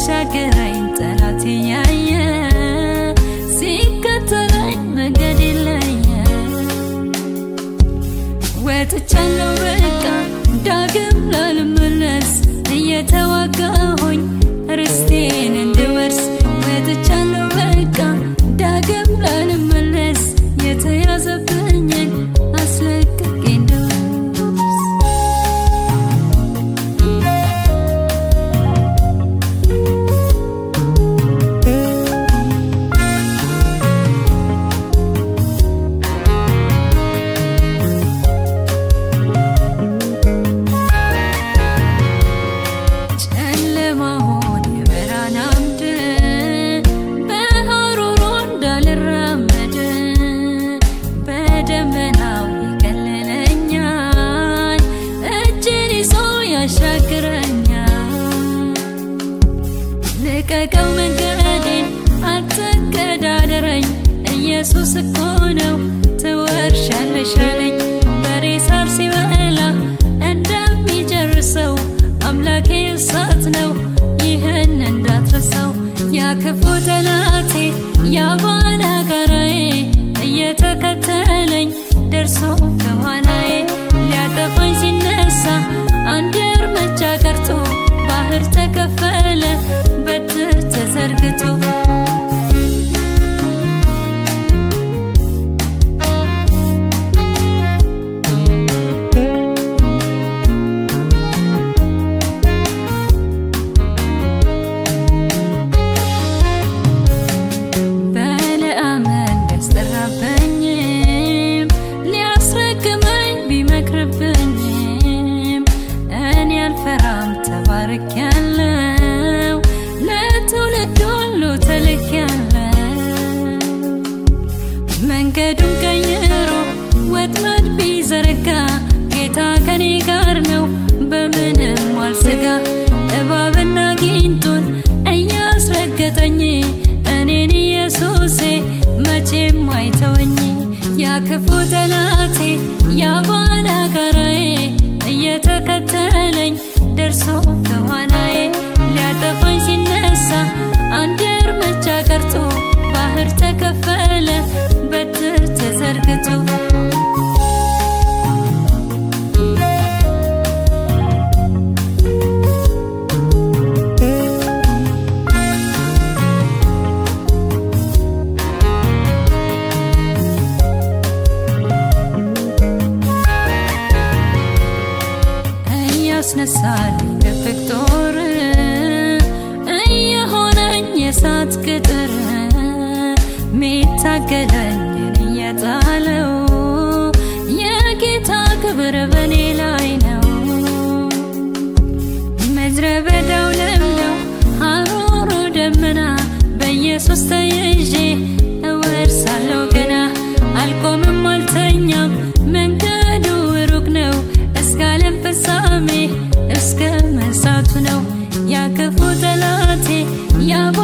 ሲያሻገረኝ ጠላቴ ያየ ሲከተለኝ መንገድ የለየ ወጥቻለሁ በቃ ዳግም ላልመለስ እየተዋጋሁኝ ርስቴን እንድወርስ ወጥቻለሁ በቃ ዳግም ላልመለስ የተያዘብኝን አስለቅቄ እንድወርስ ልቀቀው መንገዴን አትገዳደረኝ ኢየሱስ እኮ ነው ትወርሻለሽ አለኝ በሬሳር ሲበላ እንደሚጨርሰው አምላኬ እሳት ነው ይህን እንዳትረሳው ያክፉ ጠላቴ ያባላጋራዬ እየተከተለኝ ደርሶ ከኋላዬ ሊያጠፋኝ ሲነሳ አንድ እርምጃ ቀርቶ ባህር ተከፈለ በትር ተዘርግቶ በለዓምን ቢያስጠራብኝም ሊያስረግመኝ ቢመክርብኝም እኔ አልፈራም ተባርኬያለሁ ለትውልድ ሁሉ ተልኬያለሁ መንገዱን ቀይሮ ወጥመድ ቢዘረጋ ጌታ ከኔ ጋር ነው በምንም አልሰጋ እባብና ጊንጡን እያስረገጠኝ እኔን ኢየሱሴ መቼም አይተወኝ ያክፉ ጠላቴ ያባላጋራዬ እየተከተለኝ ደርሶ ከኋላዬ ሊያጠፋኝ ሲነሳ አንድ እርምጃ ቀርቶ ባህር ተከፈለ በትር ተዘርግቶ ያስነሳልኝ ድብቅ ጦር እየሆነኝ የእሳት ቅጥር ሚታገለኝን እየጣለው የጌታ ክብር በኔ ላይ ነው ምድረ በዳው ለምለው ሐሩሩ ደመና በኢየሱስ ተይዤ እወርሳለሁ ገና አልቆምም አልተኛም መንገዱ ሩቅ ነው እስከ ዓለም ፍጻሜ እስከ መሳቱ ነው ያክፉ ጠላቴ ያባ